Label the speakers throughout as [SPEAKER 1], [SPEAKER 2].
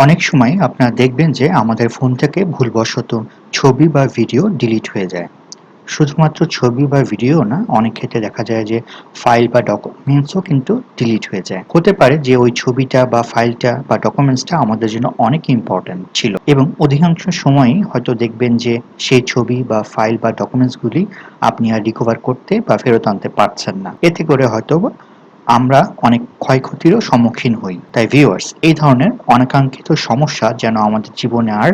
[SPEAKER 1] অনেক সময় আপনারা দেখবেন যে আমাদের ফোন থেকে ভুলবশত ছবি বা ভিডিও ডিলিট হয়ে যায়। শুধুমাত্র ছবি বা ভিডিও না, অনেক ক্ষেত্রে দেখা যায় যে ফাইল বা ডকুমেন্টসও কিন্তু ডিলিট হয়ে যায়। হতে পারে যে ওই ছবিটা বা ফাইলটা বা ডকুমেন্টসটা আমাদের জন্য অনেক ইম্পর্ট্যান্ট ছিল এবং অধিকাংশ সময়ই হয়তো দেখবেন যে সেই ছবি বা ফাইল বা ডকুমেন্টসগুলি আপনি আর রিকভার করতে বা ফেরত আনতে পারছেন না। এতে করে হয়তো আমরা অনেক ক্ষয়ক্ষতিরও সম্মুখীন হই। তাই ভিউয়ার্স, এই ধরনের অনাকাঙ্ক্ষিত সমস্যা যেন আমাদের জীবনে আর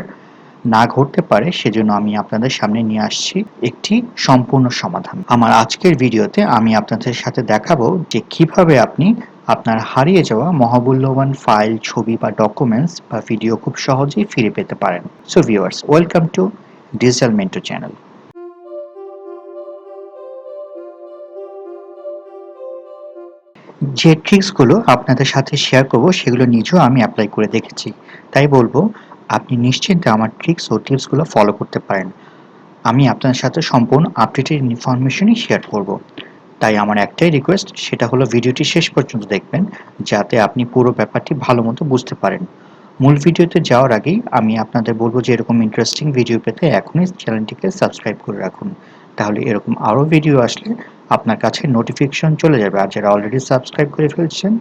[SPEAKER 1] না ঘটতে পারে সেজন্য আমি আপনাদের সামনে নিয়ে আসছি একটি সম্পূর্ণ সমাধান। আমার আজকের ভিডিওতে আমি আপনাদের সাথে দেখাবো যে কিভাবে আপনি আপনার হারিয়ে যাওয়া মহামূল্যবান ফাইল, ছবি বা ডকুমেন্টস বা ভিডিও খুব সহজেই ফিরে পেতে পারেন। So viewers, welcome to digital mentor channel. যে ট্রিক্সগুলো আপনাদের সাথে শেয়ার করব সেগুলো নিজেও আমি অ্যাপ্লাই করে দেখেছি। তাই বলবো আপনি নিশ্চিন্তে আমার ট্রিক্স ও টিপসগুলো ফলো করতে পারেন। আমি আপনার সাথে সম্পূর্ণ আপডেটেড ইনফরমেশনই শেয়ার করব। তাই আমার একটাই রিকোয়েস্ট, সেটা হলো ভিডিওটি শেষ পর্যন্ত দেখবেন যাতে আপনি পুরো ব্যাপারটি ভালোমতো বুঝতে পারেন। মূল ভিডিওতে যাওয়ার আগেই আমি আপনাদের বলবো যে এরকম ইন্টারেস্টিং ভিডিও পেতে এখনই চ্যানেলটিকে সাবস্ক্রাইব করে রাখুন। তাহলে এরকম আরও ভিডিও আসলে আপনার কাছে নোটিফিকেশন চলে যাবে। আর যারা অলরেডি সাবস্ক্রাইব করে ফেলছেন,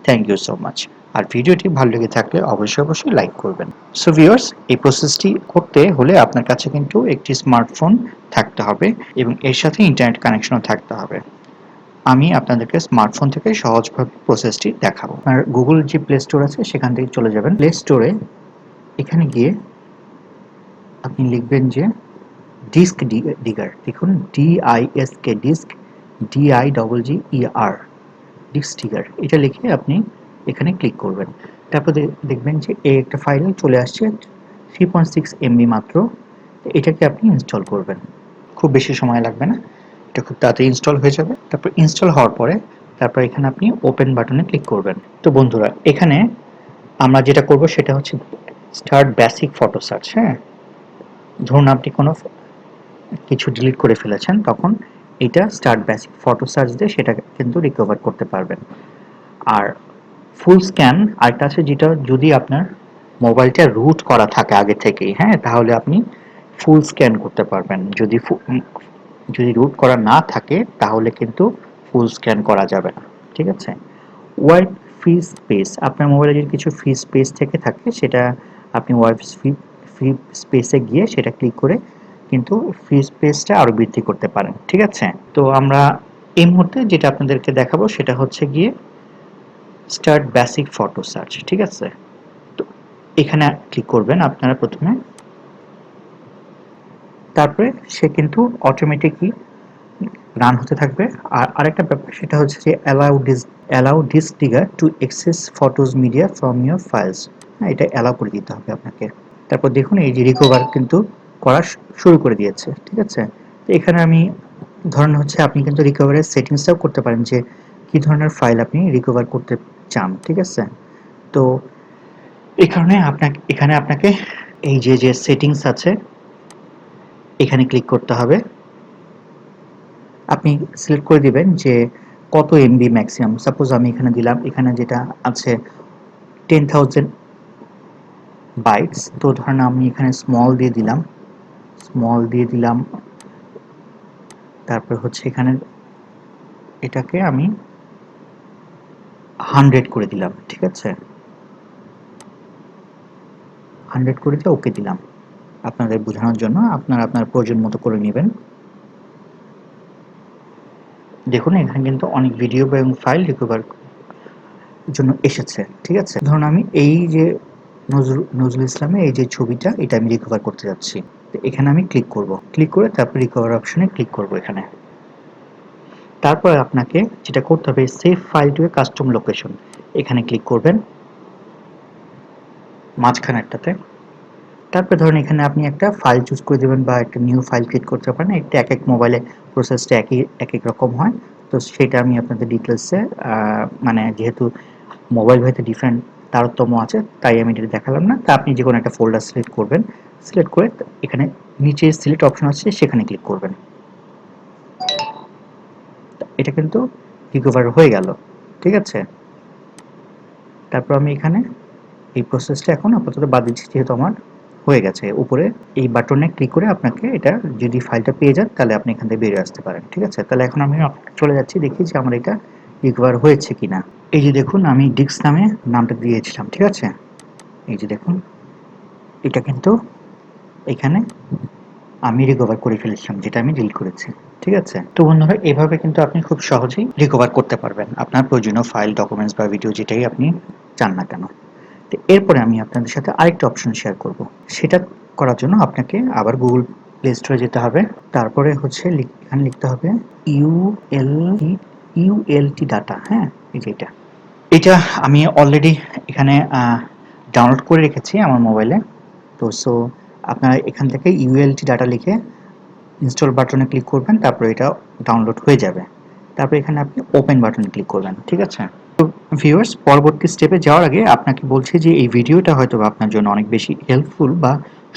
[SPEAKER 1] থ্যাংক ইউ সো মাচ। আর ভিডিওটি ভালো লেগে থাকলে অবশ্যই লাইক করবেন। সো ভিউয়ার্স, এই প্রসেসটি করতে হলে আপনার কাছে কিন্তু একটি স্মার্টফোন থাকতে হবে এবং এর সাথে ইন্টারনেট কানেকশনও থাকতে হবে। আমি আপনাদেরকে স্মার্টফোন থেকে সহজভাবে প্রসেসটি দেখাবো। আর গুগল যে প্লে স্টোর আছে সেখান থেকে চলে যাবেন। প্লে স্টোরে এখানে গিয়ে আপনি লিখবেন যে ডিস্ক ডিগার, দেখুন ডিআইএসকে, ডিস্ক ডিআইজিইআর, ডিস্ক ডিগার, এটা লিখে আপনি এখানে ক্লিক করবেন। তারপর দেখবেন যে এই একটা ফাইল চলে আসছে 3.6 এমবি মাত্র। এটাকে আপনি ইনস্টল করবেন। খুব বেশি সময় লাগবে না, এটা খুব তাড়াতাড়ি ইনস্টল হয়ে যাবে। তারপর ইনস্টল হওয়ার পরে তারপর এখানে আপনি ওপেন বাটনে ক্লিক করবেন। তো বন্ধুরা, এখানে আমরা যেটা করব সেটা হচ্ছে স্টার্ট বেসিক ফটো সার্চ। হ্যাঁ, ধরুন আপনি কোনো কিছু ডিলিট করে ফেলেছেন, তখন এটা স্টার্ট বেসিক ফটো সার্চ দিয়ে সেটা কিন্তু রিকভার করতে পারবেন। আর ফুল স্ক্যান আরেকটা আছে, যেটা যদি আপনার মোবাইলটা রুট করা থাকে আগে থেকেই, হ্যাঁ, তাহলে আপনি ফুল স্ক্যান করতে পারবেন। যদি রুট করা না থাকে তাহলে কিন্তু ফুল স্ক্যান করা যাবে না। ঠিক আছে। ওয়াইপ ফ্রি স্পেস, আপনার মোবাইলে যদি কিছু ফ্রি স্পেস থেকে থাকে সেটা আপনি ওয়াইপ ফ্রি স্পেসে গিয়ে সেটা ক্লিক করে কিন্তু ফ্রি স্পেসটা আরো বৃদ্ধি করতে পারেন। ঠিক আছে। তো আমরা এই মুহূর্তে যেটা আপনাদেরকে দেখাবো সেটা হচ্ছে গিয়ে স্টার্ট বেসিক ফটো সার্চ। ঠিক আছে। তো এখানে ক্লিক করবেন আপনারা প্রথমে। তারপরে সে কিন্তু অটোমেটিকলি রান হতে থাকবে। আর আরেকটা ব্যাপার সেটা হচ্ছে যে allow disk digger to access photos media from your files. হ্যাঁ, এটা অ্যালাউ করে দিতে হবে আপনাকে। তারপর দেখুন এই যে রিকভার কিন্তু করা শুরু করে দিয়েছে। ঠিক আছে। তো এখানে আমি ধরেন হচ্ছে আপনি কিন্তু রিকভারের সেটিংসটাও করতে পারেন যে কি ধরনের ফাইল আপনি রিকভার করতে চান। ঠিক আছে। তো এই কারণে এখানে আপনাকে এই যে সেটিংস আছে এখানে ক্লিক করতে হবে। আপনি সিলেক্ট করে দিবেন যে কত এমবি ম্যাক্সিমাম। সাপোজ আমি এখানে দিলাম, এখানে যেটা আছে 10,000 বাইটস। তো ধরেন আমি এখানে স্মল দিয়ে দিলাম। তারপর হচ্ছে এখানে এটাকে আমি 100 করে দিলাম। ঠিক আছে, 100 করে দিয়ে ওকে দিলাম। আপনাদের বোঝানোর জন্য আপনারা আপনার প্রয়োজন মতো করে নেবেন। দেখুন এখানে কিন্তু অনেক ভিডিও এবং ফাইল রিকভার জন্য এসেছে। ঠিক আছে। ধরুন আমি এই যে নজরুল ইসলামের এই যে ছবিটা, এটা আমি রিকভার করতে যাচ্ছি। তো এখানে আমি ক্লিক করব, ক্লিক করে তারপর রিকভার অপশনে ক্লিক করব এখানে। তারপর আপনাকে যেটা করতে হবে save file to a custom location, এখানে ক্লিক করবেন মাঝখানেরটাতে। তারপর ধরুন এখানে আপনি একটা ফাইল চুজ করে দেবেন বা একটা নিউ ফাইল ক্রিয়েট করতে পারেন। এটা এক এক মোবাইলে প্রসেসটা এক এক রকম হয়। তো সেটা আমি আপনাদের ডিটেলসে মানে যেহেতু মোবাইল ভেদে ডিফারেন্ট তারতম্য আছে তাই আমি এটা দেখালাম না। তা আপনি যে কোনো একটা ফোল্ডার সিলেক্ট করবেন, সিলেক্ট করে এখানে নিচে সিলেক্ট অপশন আছে সেখানে ক্লিক করবেন। এটা কিন্তু রিকভার হয়ে গেল। ঠিক আছে। তারপর আমি এখানে এই প্রসেসটা এখন আপাতত বাদ দিচ্ছি, যেহেতু আমার হয়ে গেছে। উপরে এই বাটনে ক্লিক করে আপনাকে এটা যদি ফাইলটা পেয়ে যান তাহলে আপনি এখান থেকে বেরিয়ে আসতে পারেন। ঠিক আছে, তাহলে এখন আমি চলে যাচ্ছি, দেখি যে আমার এটা রিকভার হয়েছে কিনা। এই যে দেখুন, আমি ডিস্ক নামে নামটা দিয়েছিলাম। ঠিক আছে, এই যে দেখুন, এটা কিন্তু এখানে আমি রিকভার করে ফেলেছিলাম, যেটা আমি ডিলিট করেছি। ঠিক আছে, তো বন্ধুরা, এভাবে কিন্তু আপনি খুব সহজেই রিকভার করতে পারবেন আপনার প্রয়োজনীয় ফাইল, ডকুমেন্টস বা ভিডিও যেটাই আপনি চান না কেন। তো এরপরে আমি আপনাদের সাথে আরেকটা অপশন শেয়ার করব। সেটা করার জন্য আপনাকে আবার গুগল প্লে স্টোরে যেতে হবে। তারপরে হচ্ছে এখানে লিখতে হবে ইউএলটি ডাটা। হ্যাঁ, এই যে এটা আমি অলরেডি এখানে ডাউনলোড করে রেখেছি আমার মোবাইলে। তো আপনারা এখান থেকে ইউএলটি ডাটা লিখে ইনস্টল বাটনে ক্লিক করবেন, তারপরে এটা ডাউনলোড হয়ে যাবে। তারপরে এখানে আপনি ওপেন বাটনে ক্লিক করবেন। ঠিক আছে, তো ভিউয়ার্স, পরবর্তী স্টেপে যাওয়ার আগে আপনাকে বলছি যে এই ভিডিওটা হয়তো আপনার জন্য অনেক বেশি হেল্পফুল বা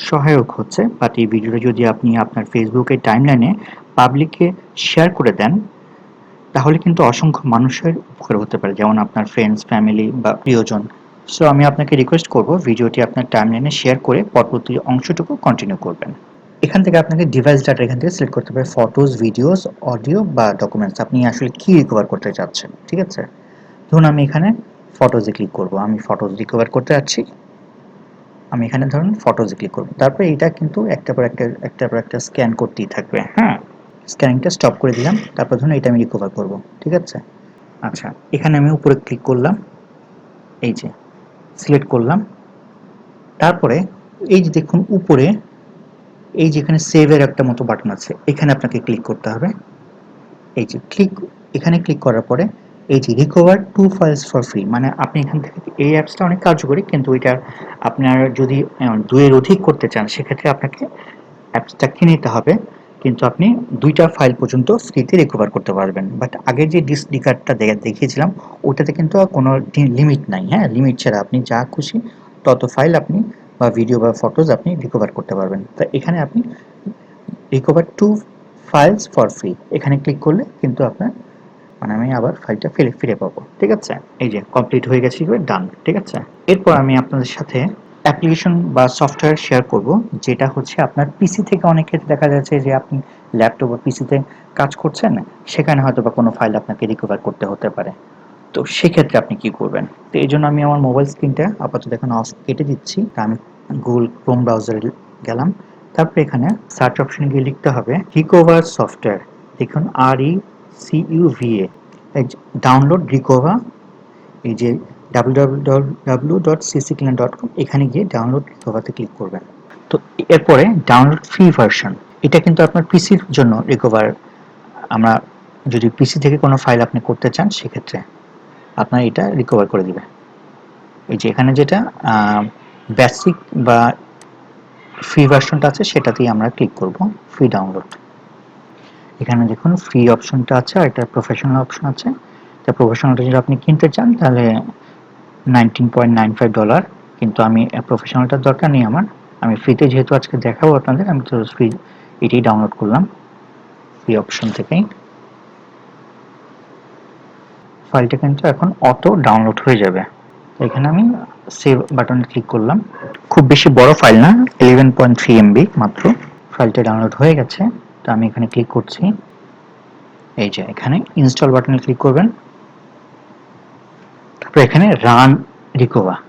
[SPEAKER 1] সহায়ক হচ্ছে, বাট এই ভিডিওটা যদি আপনি আপনার ফেসবুকের টাইমলাইনে পাবলিকে শেয়ার করে দেন, তাহলে কিন্তু অসংখ্য মানুষের উপকার হতে পারে, যেমন আপনার ফ্রেন্ডস, ফ্যামিলি বা প্রিয়জন। সো আমি আপনাকে রিকোয়েস্ট করব ভিডিওটি আপনার টাইমলাইনে শেয়ার করে পরবর্তী অংশটুকু কন্টিনিউ করবেন। এখান থেকে আপনাকে ডিভাইস ডাটা এখান থেকে সিলেক্ট করতে হবে, ফটোজ, ভিডিওস, অডিও বা ডকুমেন্টস আপনি আসলে কি রিকভার করতে চাচ্ছেন। ঠিক আছে, ধরুন আমি এখানে ফটোজে ক্লিক করব, আমি ফটোজ রিকভার করতে যাচ্ছি। আমি এখানে ধরুন ফটোজে ক্লিক করব, তারপরে এটা কিন্তু একটা পর একটা স্ক্যান করতেই থাকবে। হ্যাঁ, স্ক্যানিংটা স্টপ করে দিলাম, তারপর ধরুন এটা আমি রিকভার করব। ঠিক আছে, আচ্ছা, এখানে আমি উপরে ক্লিক করলাম, এই যে সিলেক্ট করলাম। তারপরে এই যে দেখুন উপরে এই যেখানে সেভের একটা মতো বাটন আছে, এখানে আপনাকে ক্লিক করতে হবে। এই যে এখানে ক্লিক করার পরে এই যে রিকভার 2 ফাইলস ফর ফ্রি, মানে আপনি এখান থেকে, এই অ্যাপসটা অনেক কার্যকরী, কিন্তু এটা আপনার যদি 2 এর অধিক করতে চান সেক্ষেত্রে আপনাকে অ্যাপসটা কিনে নিতে হবে, কিন্তু আপনি 2টা ফাইল পর্যন্ত ফ্রিতে রিকভার করতে পারবেন। বাট আগে যে ডিসডি কার্ডটা দেখিয়েছিলাম ওটাতে কিন্তু কোনো লিমিট নাই। হ্যাঁ, লিমিট ছাড়া আপনি যা খুশি তত ফাইল আপনি বা ভিডিও বা ফটোজ আপনি রিকভার করতে পারবেন। তো এখানে আপনি রিকভার 2 ফাইলস ফর ফ্রি এখানে ক্লিক করলে কিন্তু আপনার, মানে আমি আবার ফাইলটা ফিরে পাবো। ঠিক আছে, এই যে কমপ্লিট হয়ে গেছে, ডান। ঠিক আছে, এরপর আমি আপনাদের সাথে অ্যাপ্লিকেশন বা সফটওয়্যার শেয়ার করব, যেটা হচ্ছে আপনার পিসি থেকে অনেক ক্ষেত্রে দেখা যাচ্ছে যে আপনি ল্যাপটপ বা পিসিতে কাজ করছেন, সেখানে হয়তো বা কোনো ফাইল আপনাকে রিকভার করতে হতে পারে। তো সেক্ষেত্রে আপনি কি করবেন? তো এই জন্য আমি আমার মোবাইল স্ক্রিনটা আপাতত এখন অফ কেটে দিচ্ছি। তা আমি গুগল ক্রোম ব্রাউজারে গেলাম, তারপরে এখানে সার্চ অপশনে গিয়ে লিখতে হবে রিকভার সফটওয়্যার। দেখুন RECUVA, ডাউনলোড রিকভার, এই যে www.ccclan.com, এখানে গিয়ে ডাউনলোড রিকভারতে ক্লিক করবেন। তো এরপরে ডাউনলোড ফ্রি ভার্সন, এটা কিন্তু আপনার পিসির জন্য রিকভার। আমরা যদি পিসি থেকে কোনো ফাইল আপনি করতে চান সেক্ষেত্রে আপনার এটা রিকভার করে দিবে। এই যে এখানে যেটা বেসিক বা ফ্রি ভার্সনটা আছে সেটাতেই আমরা ক্লিক করব, ফ্রি ডাউনলোড। এখানে দেখুন ফ্রি অপশনটা আছে আর একটা প্রফেশনাল অপশন আছে। তা প্রফেশনালটা যদি আপনি কিনতে চান তাহলে $19.95, কিন্তু আমি প্রফেশনালটার দরকার নেই আমার। আমি ফ্রিতে যেহেতু আজকে দেখাবো আপনাদের, আমি তো ফ্রি এটাই ডাউনলোড করলাম ফ্রি অপশন থেকেই। ফাইলটা কিন্তু এখন অটো ডাউনলোড হয়ে যাবে। এখানে আমি সেভ বাটনে ক্লিক করলাম। খুব বেশি বড় ফাইল না, 11.3 MB মাত্র। ফাইলটা ডাউনলোড হয়ে গেছে। তো আমি এখানে ক্লিক করছি, এই যে এখানে ইনস্টল বাটনে ক্লিক করবেন, তারপর এখানে রান রিকভার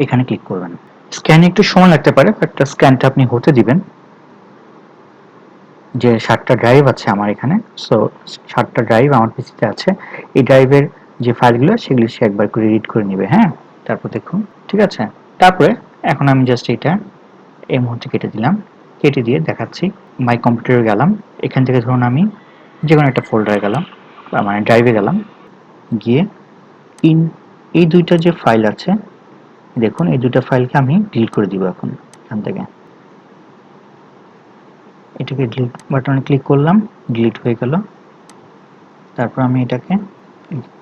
[SPEAKER 1] এখানে ক্লিক করবেন। স্ক্যানে একটু সময় লাগতে পারে, বাট স্ক্যানটা আপনি হতে দিবেন। যে 7টা ড্রাইভ আছে আমার এখানে, সো 7টা ড্রাইভ আমার পিসিতে আছে। এই ড্রাইভের যে ফাইলগুলো সেগুলো সে একবার করে রিড করে নেবে। হ্যাঁ, তারপর দেখুন, ঠিক আছে। তারপরে এখন আমি জাস্ট এটা এই মুহূর্তে কেটে দিলাম, কেটে দিয়ে দেখাচ্ছি। মাই কম্পিউটারে গেলাম, এখান থেকে ধরুন আমি যে কোনো একটা ফোল্ডারে গেলাম, মানে ড্রাইভে গেলাম, গিয়ে ইন এই 2টা যে ফাইল আছে দেখুন, এই 2টা ফাইলকে আমি ডিলিট করে দিব এখন এখান থেকে। এটাকে ডিলিট বাটনে ক্লিক করলাম, ডিলিট হয়ে গেল। তারপর আমি এটাকে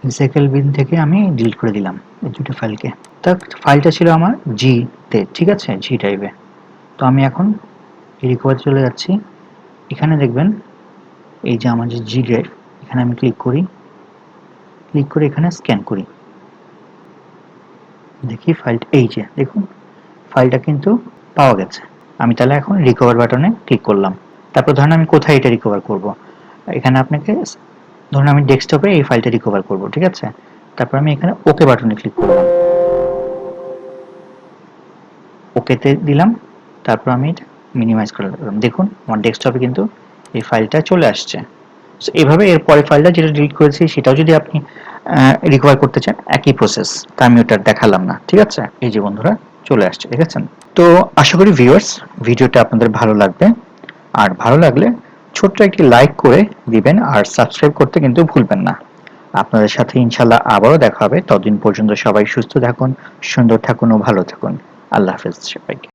[SPEAKER 1] রিসাইকেল বিন থেকে আমি ডিলিট করে দিলাম এই 2টা ফাইলকে। তার ফাইলটা ছিল আমার জি তে, ঠিক আছে, জি ড্রাইভে। তো আমি এখন রিকভার চলে যাচ্ছি। এখানে দেখবেন এই যে আমার যে জি ড্রাইভ, এখানে আমি ক্লিক করি, ক্লিক করে এখানে স্ক্যান করি। দেখি ফাইলটা, এই যে দেখুন ফাইলটা কিন্তু পাওয়া গেছে। আমি তাহলে এখন রিকভার বাটনে ক্লিক করলাম। তারপর ধরেন আমি কোথায় এটা রিকভার করব, এখানে আপনাকে ধরুন আমি ডেস্কটপে এই ফাইলটা রিকভার করব, ঠিক আছে। তারপর আমি এখানে ওকে বাটনে ক্লিক করলাম, ওকেতে দিলাম। তারপর আমি এটা মিনিমাইজ করে দিলাম। দেখুন আমার ডেস্কটপে কিন্তু এই ফাইলটা চলে আসছে। সো এভাবে এর পরের ফাইলটা যেটা ডিলিট করেছি সেটাও যদি আপনি রিকভার করতে চান, একই প্রসেস। তা আমি ওটা দেখালাম না, ঠিক আছে। এই যে বন্ধুরা চলে আসছে, দেখেছেন। তো আশা করি ভিউয়ার্স ভিডিওটা আপনাদের ভালো লাগবে, আর ভালো লাগলে ছোট্ট একটি লাইক করে দিবেন, আর সাবস্ক্রাইব করতে কিন্তু ভুলবেন না। আপনাদের সাথে ইনশাল্লাহ আবারও দেখা হবে। ততদিন পর্যন্ত সবাই সুস্থ থাকুন, সুন্দর থাকুন ও ভালো থাকুন। আল্লাহ হাফেজ সবাইকে।